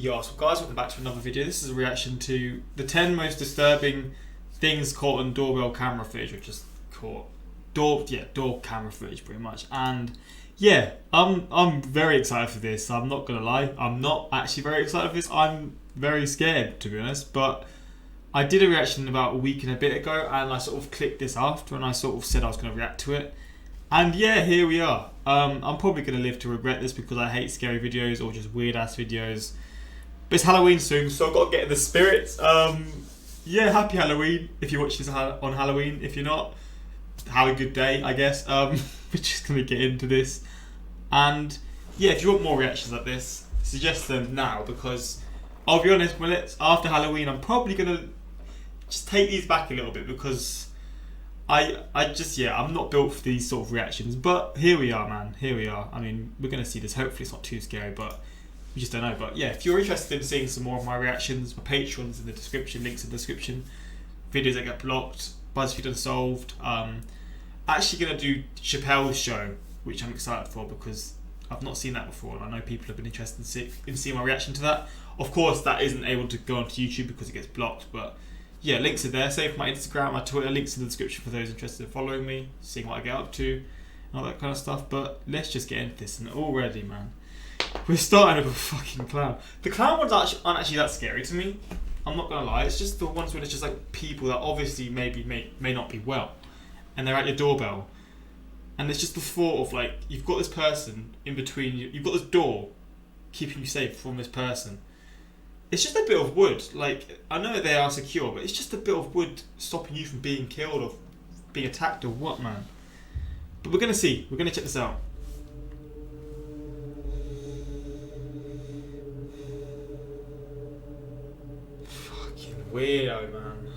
Yo, so guys, welcome back to another video. This is a reaction to the 10 most disturbing things caught on doorbell camera footage, which is caught door camera footage pretty much. And yeah, I'm very excited for this. I'm not gonna lie, I'm not actually very excited for this. I'm very scared, to be honest. But I did a reaction about a week and a bit ago, and I sort of clicked this after, and I sort of said I was gonna react to it. And yeah, here we are. I'm probably gonna live to regret this because I hate scary videos or just weird ass videos. But it's Halloween soon, so I've got to get in the spirits. Yeah, happy Halloween if you watch this on Halloween. If you're not, have a good day, I guess. We're just going to get into this. And yeah, if you want more reactions like this, suggest them now, because I'll be honest, when it's after Halloween, I'm probably going to just take these back a little bit because I'm not built for these sort of reactions. But here we are, man. Here we are. I mean, we're going to see this. Hopefully it's not too scary, but we just don't know. But yeah, if you're interested in seeing some more of my reactions, my Patreon's in the description, links in the description, videos that get blocked, BuzzFeed Unsolved. Actually going to do Chappelle's show, which I'm excited for because I've not seen that before, and I know people have been interested in seeing my reaction to that. Of course, that isn't able to go onto YouTube because it gets blocked, but yeah, links are there. Same for my Instagram, my Twitter, links in the description for those interested in following me, seeing what I get up to, and all that kind of stuff. But let's just get into this, and already, man, we're starting with a fucking clown. The clown ones aren't actually that scary to me. I'm not gonna lie. It's just the ones where it's just like people that obviously may not be well, and they're at your doorbell, and it's just the thought of like you've got this person in between you. You've got this door keeping you safe from this person. It's just a bit of wood. Like, I know they are secure, but it's just a bit of wood stopping you from being killed or being attacked or what, man. But we're gonna see. We're gonna check this out. Weirdo, man.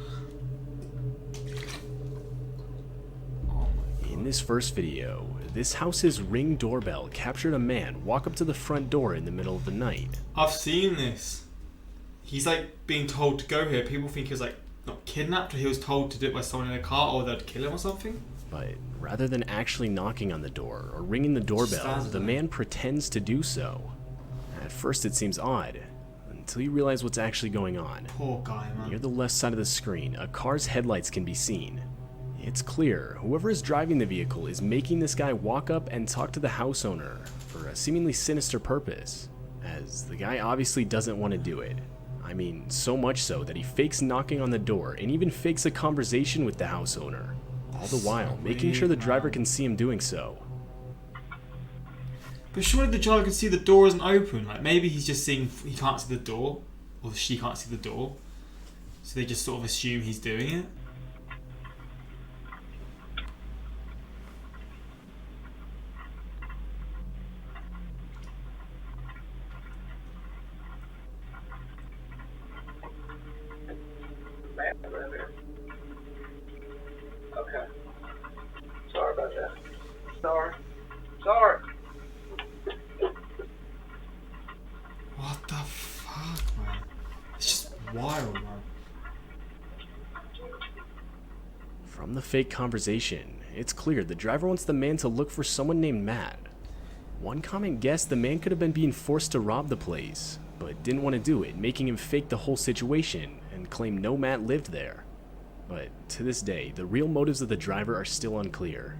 Oh my God. In this first video, this house's Ring doorbell captured a man walk up to the front door in the middle of the night. I've seen this. He's like being told to go here. People think he was like not kidnapped, or he was told to do it by someone in a car, or they'd kill him or something. But rather than actually knocking on the door or ringing the doorbell, the man pretends to do so. At first it seems odd, until you realize what's actually going on. Poor guy, man. Near the left side of the screen, a car's headlights can be seen. It's clear whoever is driving the vehicle is making this guy walk up and talk to the house owner for a seemingly sinister purpose, as the guy obviously doesn't want to do it. I mean, so much so that he fakes knocking on the door and even fakes a conversation with the house owner, all the while making sure the driver can see him doing so. But surely the driver can see the door isn't open. Like, maybe he's just seeing he can't see the door, or she can't see the door, so they just sort of assume he's doing it. Okay. Sorry about that. Sorry. What the fuck, man? It's just wild, man. From the fake conversation, it's clear the driver wants the man to look for someone named Matt. One comment guessed the man could have been being forced to rob the place, but didn't want to do it, making him fake the whole situation and claim no Matt lived there. But to this day, the real motives of the driver are still unclear.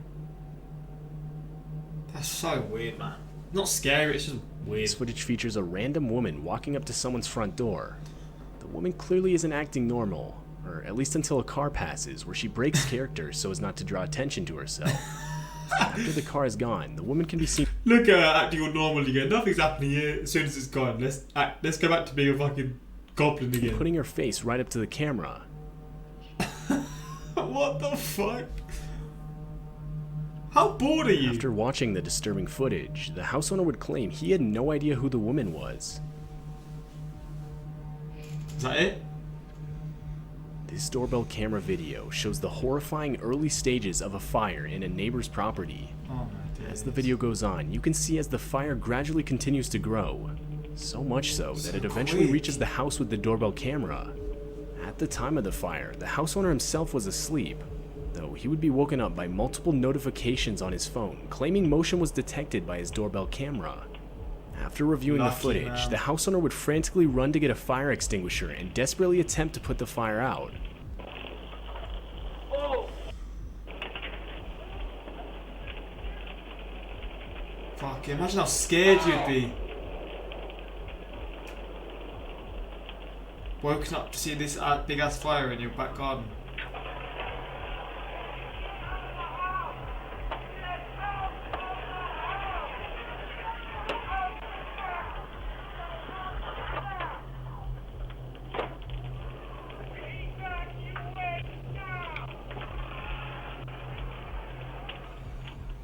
That's so weird, man. Not scary, it's just weird. This footage features a random woman walking up to someone's front door. The woman clearly isn't acting normal, or at least until a car passes where she breaks character so as not to draw attention to herself. After the car is gone, the woman can be seen. Look at her acting all normal again. Nothing's happening here. As soon as it's gone, let's go back to being a fucking goblin again. Putting her face right up to the camera. What the fuck? How bored are you? After watching the disturbing footage, the house owner would claim he had no idea who the woman was. Is that it? This doorbell camera video shows the horrifying early stages of a fire in a neighbor's property. Oh my God. As the video goes on, you can see as the fire gradually continues to grow. So much so that it eventually reaches the house with the doorbell camera. At the time of the fire, the house owner himself was asleep, though he would be woken up by multiple notifications on his phone claiming motion was detected by his doorbell camera. After reviewing the Lucky footage, man. the house owner would frantically run to get a fire extinguisher and desperately attempt to put the fire out. Fuck, imagine how scared you'd be. Woken up to see this big ass fire in your back garden.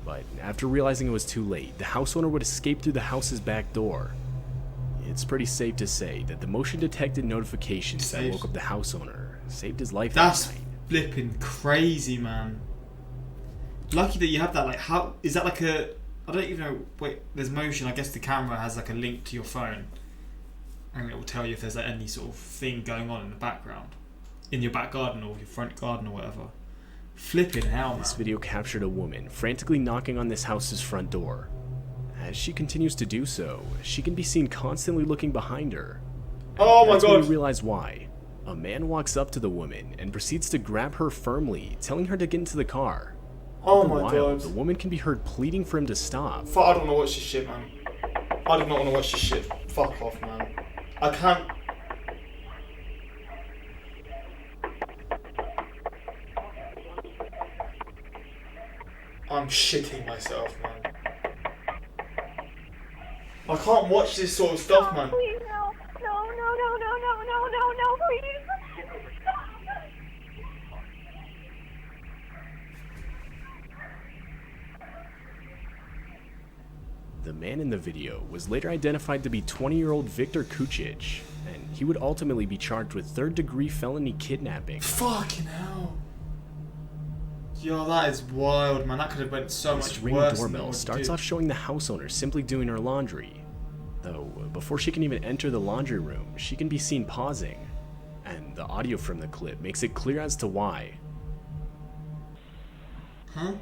But after realizing it was too late, the house owner would escape through the house's back door. It's pretty safe to say that the motion detected notifications that woke up the house owner saved his life That's that night. flipping crazy, man. Lucky that you have that. Like, how is that like a? I don't even know. Wait, there's motion. I guess the camera has like a link to your phone, and it will tell you if there's like, any sort of thing going on in the background, in your back garden or your front garden or whatever. Flipping hell, man. This video captured a woman frantically knocking on this house's front door. As she continues to do so, she can be seen constantly looking behind her. Oh my That's when god! we realize why. A man walks up to the woman and proceeds to grab her firmly, telling her to get into the car. Oh All the my while, god! the woman can be heard pleading for him to stop. Fuck, I don't want to watch this shit, man. I do not want to watch this shit. Fuck off, man. I can't. I'm shitting myself, man. I can't watch this sort of stuff, man. Please, no. No, please. The man in the video was later identified to be 20-year-old Victor Kucic, and he would ultimately be charged with third-degree felony kidnapping. Fucking hell. Yo, that is wild, man. That could have been so This much Ring worse than doorbell what it starts did. off showing the house owner simply doing her laundry. Though, before she can even enter the laundry room, she can be seen pausing. And the audio from the clip makes it clear as to why. Huh?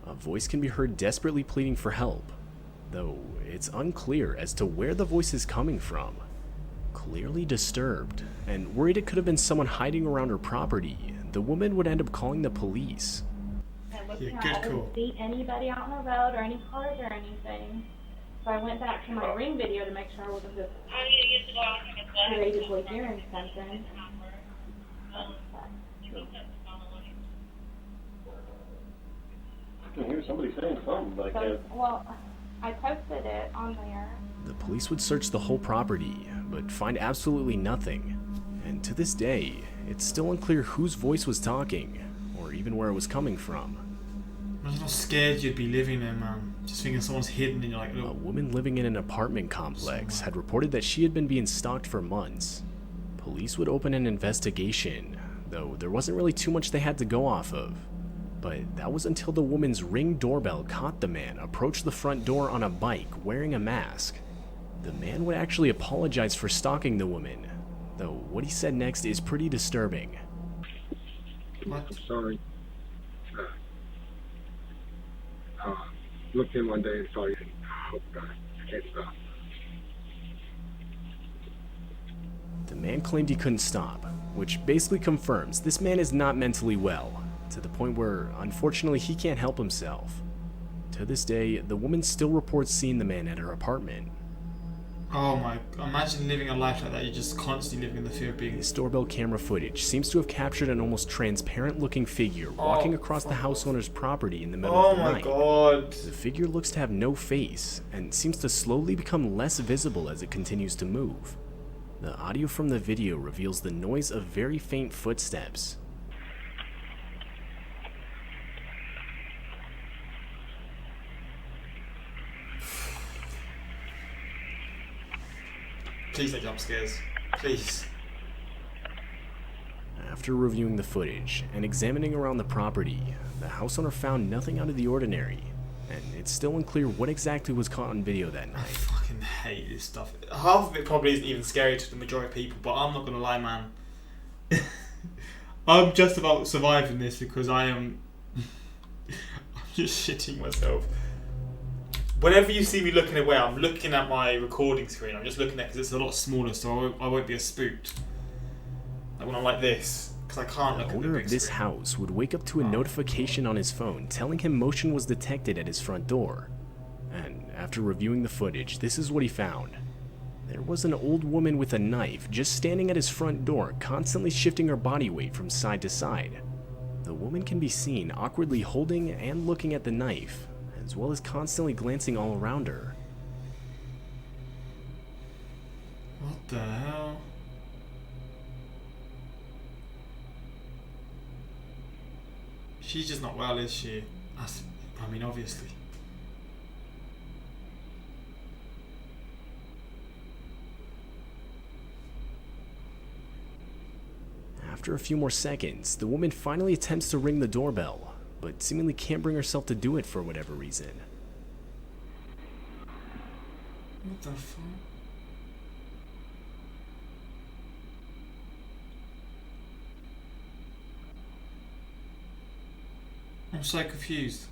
A voice can be heard desperately pleading for help, though it's unclear as to where the voice is coming from. Clearly disturbed, and worried it could have been someone hiding around her property, the woman would end up calling the police. Yeah, good I call. didn't see anybody out on the road or any cars or anything. So I went back to my Ring video to make sure I wasn't just creatively hearing something. I can hear somebody saying something, but I can't. Well, I posted it on there. The police would search the whole property, but find absolutely nothing. And to this day, it's still unclear whose voice was talking, or even where it was coming from. Imagine how scared you'd be living there, man. Just thinking someone's hidden in your like A little. woman living in an apartment complex had reported that she had been being stalked for months. Police would open an investigation, though there wasn't really too much they had to go off of. But that was until the woman's Ring doorbell caught the man approach the front door on a bike wearing a mask. The man would actually apologize for stalking the woman, though what he said next is pretty disturbing. What? I'm sorry. Looked in one day and saw you. Oh God, I can't stop. The man claimed he couldn't stop, which basically confirms this man is not mentally well, to the point where, unfortunately, he can't help himself. To this day, the woman still reports seeing the man at her apartment. Oh my! Imagine living a life like that. You're just constantly living in the fear of being. This doorbell camera footage seems to have captured an almost transparent-looking figure walking across the house owner's property in the middle Oh of the my night. god! The figure looks to have no face, and seems to slowly become less visible as it continues to move. The audio from the video reveals the noise of very faint footsteps. Please don't jump scares. Please. After reviewing the footage and examining around the property, the house owner found nothing out of the ordinary, and it's still unclear what exactly was caught on video that I night. fucking hate this stuff. Half of it probably isn't even scary to the majority of people, but I'm not gonna lie, man. I'm just about surviving this because I am. I'm just shitting myself. Whenever you see me looking away, I'm looking at my recording screen. I'm just looking at it because it's a lot smaller, so I won't be as spooked. Like when I'm like this, because I can't look at the owner big of this screen. house would wake up to a notification on his phone telling him motion was detected at his front door. And after reviewing the footage, this is what he found. There was an old woman with a knife just standing at his front door, constantly shifting her body weight from side to side. The woman can be seen awkwardly holding and looking at the knife, as well as constantly glancing all around her. What the hell? She's just not well, is she? I mean, obviously. After a few more seconds, the woman finally attempts to ring the doorbell, but seemingly can't bring herself to do it for whatever reason. What the fuck? I'm so confused.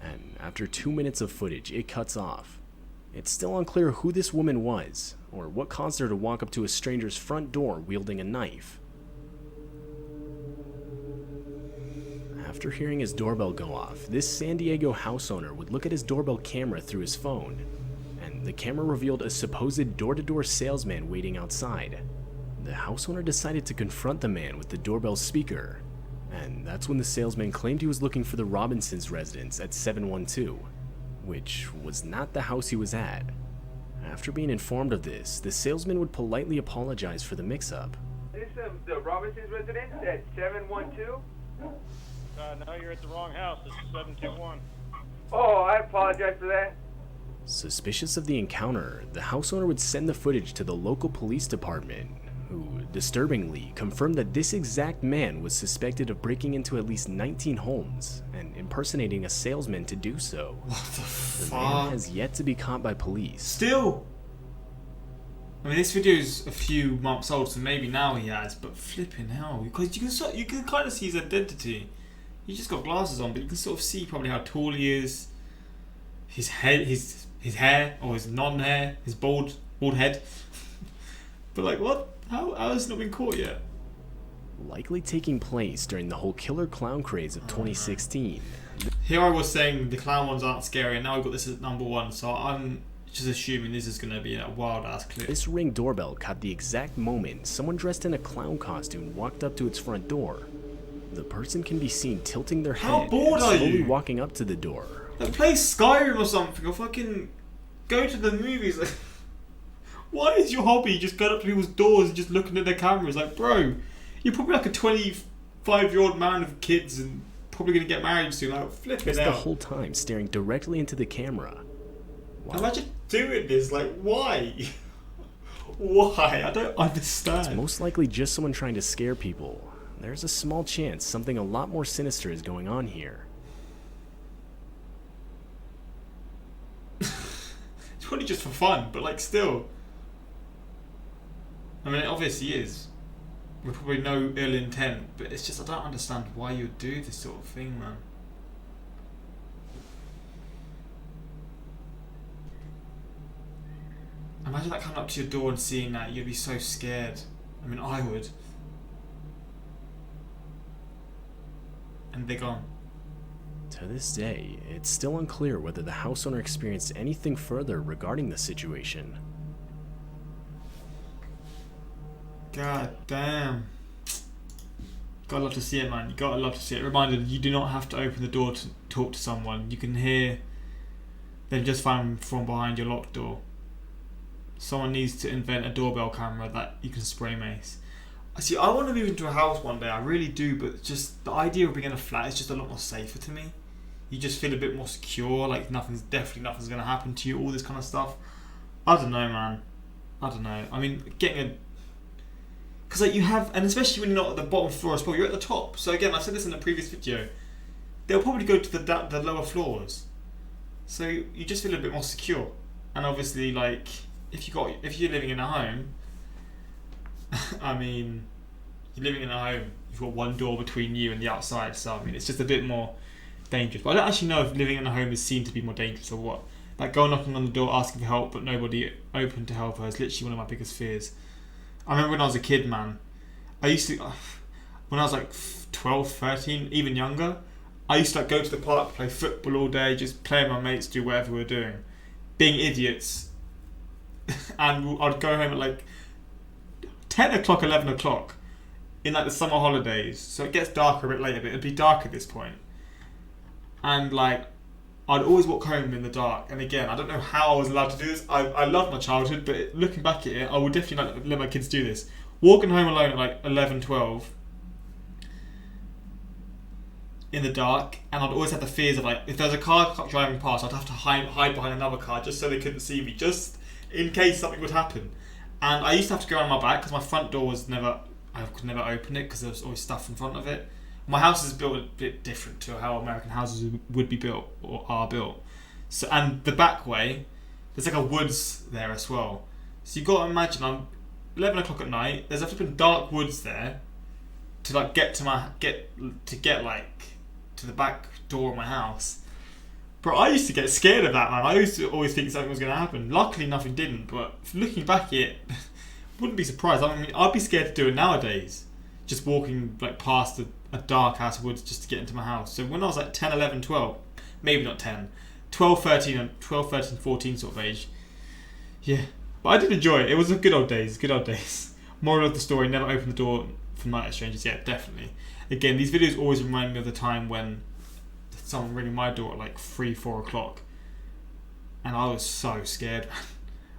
And after 2 minutes of footage, it cuts off. It's still unclear who this woman was, or what caused her to walk up to a stranger's front door wielding a knife. After hearing his doorbell go off, this San Diego house owner would look at his doorbell camera through his phone, and the camera revealed a supposed door-to-door salesman waiting outside. The house owner decided to confront the man with the doorbell speaker, and that's when the salesman claimed he was looking for the Robinsons' residence at 712, which was not the house he was at. After being informed of this, the salesman would politely apologize for the mix-up. This is the Robinsons' residence at 712? No, you're at the wrong house. This is 721. Oh, I apologize for that. Suspicious of the encounter, the house owner would send the footage to the local police department, who, disturbingly, confirmed that this exact man was suspected of breaking into at least 19 homes and impersonating a salesman to do so. What the The fuck? man has yet to be caught by police. Still. I mean, this video's a few months old, so maybe now he has. But flipping hell, because you can kind of see his identity. He's just got glasses on, but you can sort of see probably how tall he is. His head, his hair, or his non-hair, his bald head. But like, what? How has it not been caught yet? Likely taking place during the whole killer clown craze of 2016. Here I was saying the clown ones aren't scary, and now we've got this at number one. So I'm just assuming this is going to be a wild ass clip. This Ring doorbell caught the exact moment someone dressed in a clown costume walked up to its front door. The person can be seen tilting their How head bored and are slowly you? walking up to the door. Like, play Skyrim or something, or fucking go to the movies. Like, why is your hobby just going up to people's doors and just looking at their cameras? Like, bro, you're probably like a 25-year-old man with kids and probably going to get married soon. Like, flip it Just the out. whole time staring directly into the camera. Wow. Imagine doing this. Like, why? Why? I don't It's understand. most likely just someone trying to scare people. There's a small chance something a lot more sinister is going on here. It's probably just for fun, but like still. I mean, it obviously is. With probably no ill intent, but it's just I don't understand why you would do this sort of thing, man. Imagine that coming up to your door and seeing that, you'd be so scared. I mean, I would. And they're gone. To this day, it's still unclear whether the house owner experienced anything further regarding the situation. God damn. Gotta love to see it, man. You gotta love to see it. Reminder, you do not have to open the door to talk to someone. You can hear them just from behind your locked door. Someone needs to invent a doorbell camera that you can spray mace. See, I want to move into a house one day. I really do, but just the idea of being in a flat is just a lot more safer to me. You just feel a bit more secure. Like nothing's going to happen to you. All this kind of stuff. I don't know, man. I don't know. I mean, Because like you have, and especially when you're not at the bottom floor as well, you're at the top. So again, I said this in the previous video, they'll probably go to the lower floors. So you just feel a bit more secure. And obviously, like if you're living in a home, I mean, you're living in a home, you've got one door between you and the outside. So I mean, it's just a bit more dangerous. But I don't actually know if living in a home is seen to be more dangerous or what. Like going knocking on the door asking for help but nobody open to help her is literally one of my biggest fears. I remember when I was a kid, man, I used to, when I was like 12, 13, even younger, I used to like go to the park, play football all day, just play with my mates, do whatever we were doing, being idiots. And I'd go home at like 10 o'clock, 11 o'clock in like the summer holidays. So it gets darker a bit later, but it'd be dark at this point. And like, I'd always walk home in the dark. And again, I don't know how I was allowed to do this. I loved my childhood, but looking back at it, I would definitely not let my kids do this. Walking home alone at like 11, 12 in the dark, and I'd always have the fears of like, if there's a car driving past, I'd have to hide behind another car just so they couldn't see me, just in case something would happen. And I used to have to go on my back because my front door was I could never open it because there was always stuff in front of it. My house is built a bit different to how American houses would be built or are built. So, and the back way, there's like a woods there as well. So you've got to imagine, I'm 11 o'clock at night, there's a flipping dark woods there to like get to the back door of my house. But I used to get scared of that, man. I used to always think something was going to happen. Luckily nothing didn't, but looking back at it, wouldn't be surprised. I mean, I'd be scared to do it nowadays. Just walking like past a dark ass woods just to get into my house. So when I was like 10, 11, 12, maybe not 10, 12, 13, 14 sort of age, yeah. But I did enjoy it. It was a good old days. Moral of the story, never open the door for night at strangers. Yeah, definitely. Again, these videos always remind me of the time when someone ringing my door at like 3, 4 o'clock. And I was so scared, man.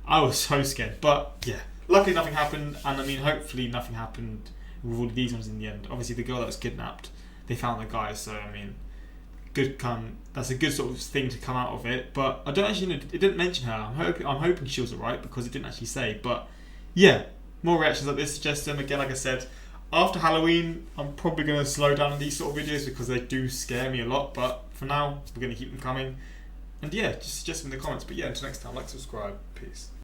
I was so scared. But yeah, luckily nothing happened. And I mean, hopefully nothing happened with all of these ones in the end. Obviously the girl that was kidnapped, they found the guy, so I mean, that's a good sort of thing to come out of it. But I don't actually know, it didn't mention her. I'm hoping she was alright because it didn't actually say. But yeah, more reactions like this, suggest them. Again, like I said, after Halloween I'm probably going to slow down on these sort of videos because they do scare me a lot, but for now we're going to keep them coming. And yeah, just suggest them in the comments. But yeah, until next time, like, subscribe, peace.